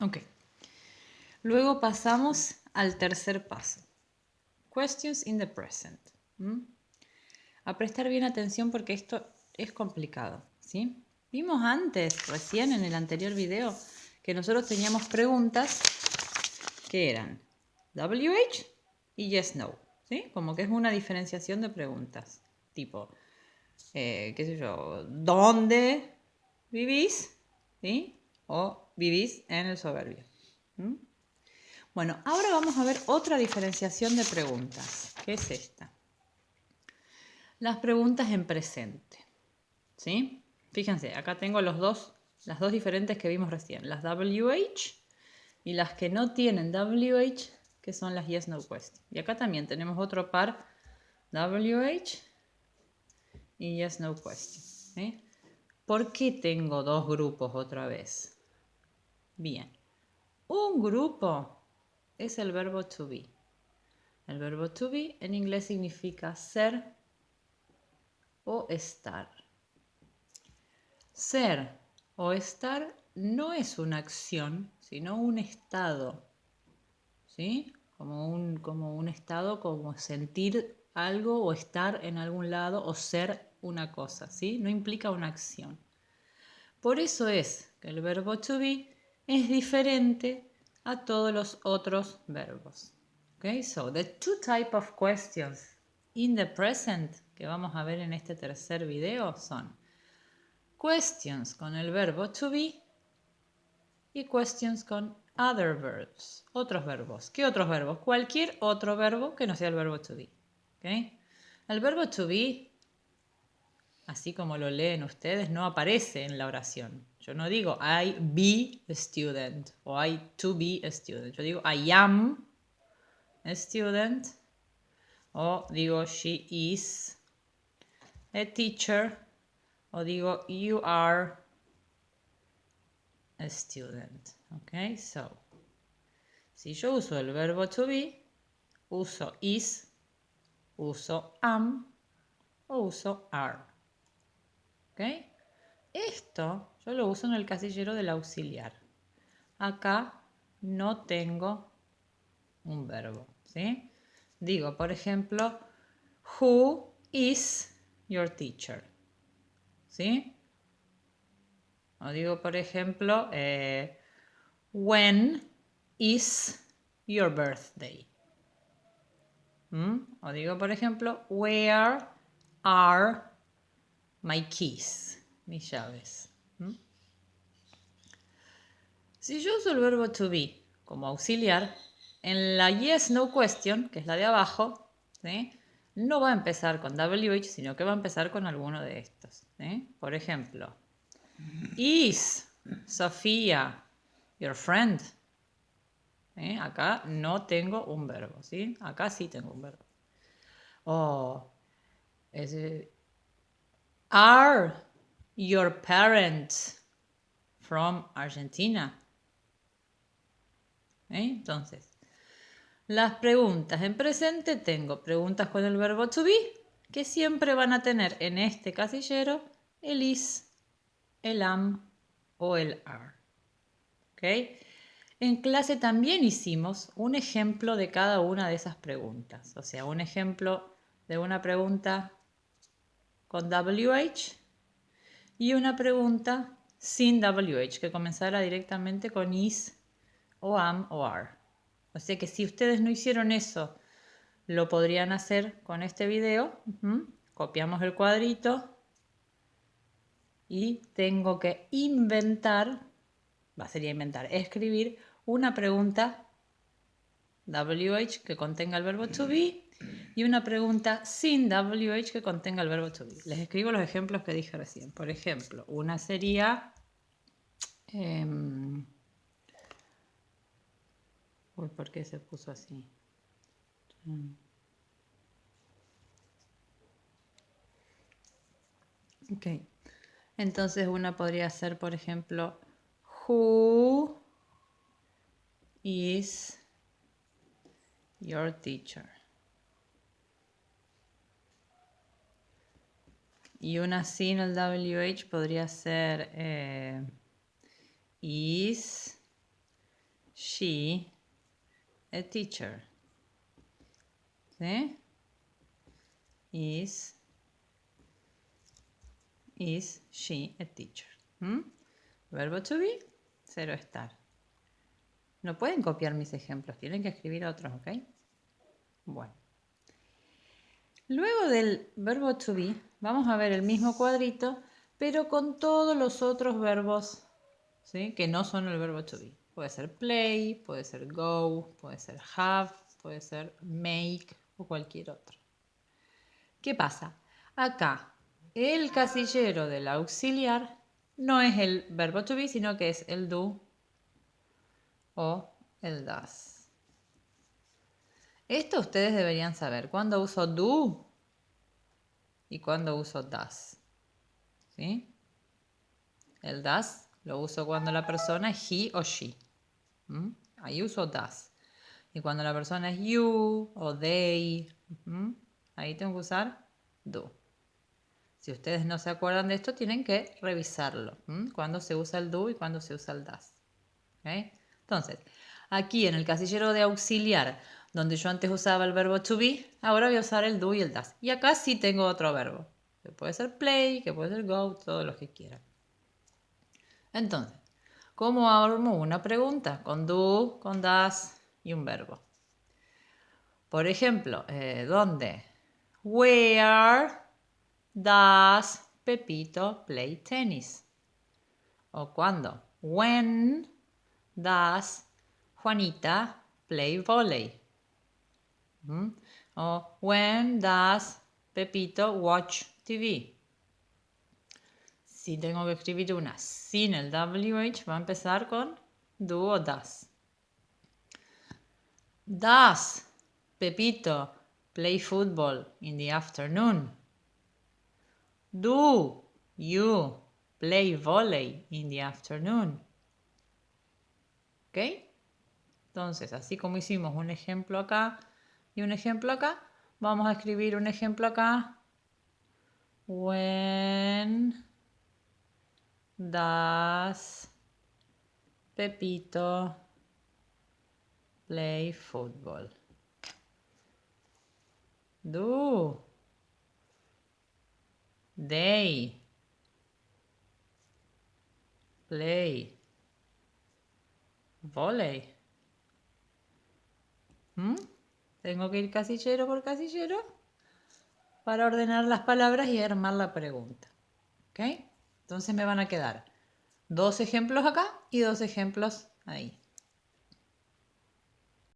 Ok. Luego pasamos al tercer paso. Questions in the present. A prestar bien atención porque esto es complicado, ¿sí? Vimos antes, recién en el anterior video, que nosotros teníamos preguntas que eran WH y Yes, No, ¿sí? Como que es una diferenciación de preguntas. Tipo, qué sé yo, ¿dónde vivís? ¿Sí? O vivís en el soberbio. Bueno, ahora vamos a ver otra diferenciación de preguntas, que es esta. Las preguntas en presente, ¿sí? Fíjense, acá tengo las dos diferentes que vimos recién, las WH y las que no tienen WH, que son las Yes, No Question. Y acá también tenemos otro par WH y Yes, No Question, ¿sí? ¿Por qué tengo dos grupos otra vez? Bien, un grupo es el verbo to be. El verbo to be en inglés significa ser o estar. Ser o estar no es una acción, sino un estado, ¿sí? Como un estado, como sentir algo o estar en algún lado o ser una cosa, ¿sí? No implica una acción. Por eso es que el verbo to be es diferente a todos los otros verbos. Okay, so the two types of questions in the present que vamos a ver en este tercer video son questions con el verbo to be y questions con other verbs, otros verbos. ¿Qué otros verbos? Cualquier otro verbo que no sea el verbo to be. Okay. El verbo to be, así como lo leen ustedes, no aparece en la oración. Yo no digo I be a student o I to be a student. Yo digo I am a student o digo she is a teacher o digo you are a student. Ok, so si yo uso el verbo to be, uso is, uso am o uso are. Ok, esto yo lo uso en el casillero del auxiliar. Acá no tengo un verbo, ¿sí? Digo, por ejemplo, who is your teacher? ¿Sí? O digo, por ejemplo, when is your birthday? O digo, por ejemplo, where are my keys? Mis llaves. Si yo uso el verbo to be como auxiliar, en la yes, no question, que es la de abajo, ¿sí? No va a empezar con WH, sino que va a empezar con alguno de estos. ¿Sí? Por ejemplo, is Sofía your friend? ¿Sí? Acá no tengo un verbo, ¿sí? Acá sí tengo un verbo. Oh, are your parents from Argentina? Entonces, las preguntas en presente tengo preguntas con el verbo to be, que siempre van a tener en este casillero el is, el am o el are. ¿Ok? En clase también hicimos un ejemplo de cada una de esas preguntas. O sea, un ejemplo de una pregunta con WH y una pregunta sin WH, que comenzara directamente con is o am o are. O sea que si ustedes no hicieron eso, lo podrían hacer con este video. Copiamos el cuadrito y tengo que escribir una pregunta WH que contenga el verbo to be y una pregunta sin WH que contenga el verbo to be. Les escribo los ejemplos que dije recién. Por ejemplo, una sería... uy, ¿por qué se puso así? Ok. Entonces una podría ser, por ejemplo, who is your teacher? Y una sin el WH podría ser is she a teacher? ¿Sí? Is she a teacher? Verbo to be, 0 estar. No pueden copiar mis ejemplos, tienen que escribir otros, ¿ok? Bueno. Luego del verbo to be, vamos a ver el mismo cuadrito, pero con todos los otros verbos, ¿sí? Que no son el verbo to be. Puede ser play, puede ser go, puede ser have, puede ser make o cualquier otro. ¿Qué pasa? Acá, el casillero del auxiliar no es el verbo to be, sino que es el do o el does. Esto ustedes deberían saber. ¿Cuándo uso do y cuándo uso does? ¿Sí? El does lo uso cuando la persona es he o she. Ahí uso does. Y cuando la persona es you o they, ahí tengo que usar do. Si ustedes no se acuerdan de esto, tienen que revisarlo. Cuándo se usa el do y cuándo se usa el does. ¿Okay? Entonces, aquí en el casillero de auxiliar, donde yo antes usaba el verbo to be, ahora voy a usar el do y el does. Y acá sí tengo otro verbo, que puede ser play, que puede ser go, todos los que quieran. Entonces, ¿cómo armo una pregunta? Con do, con does y un verbo. Por ejemplo, ¿dónde? Where does Pepito play tennis? ¿O cuándo? When does Juanita play volley? ¿O when does Pepito watch TV? Si tengo que escribir una sin el WH, va a empezar con do o does. Does Pepito play football in the afternoon? Do you play volley in the afternoon? ¿Ok? Entonces, así como hicimos un ejemplo acá y un ejemplo acá, vamos a escribir un ejemplo acá. When does Pepito play football? Do they play volley? Tengo que ir casillero por casillero para ordenar las palabras y armar la pregunta. ¿Ok? Entonces me van a quedar 2 ejemplos acá y 2 ejemplos ahí.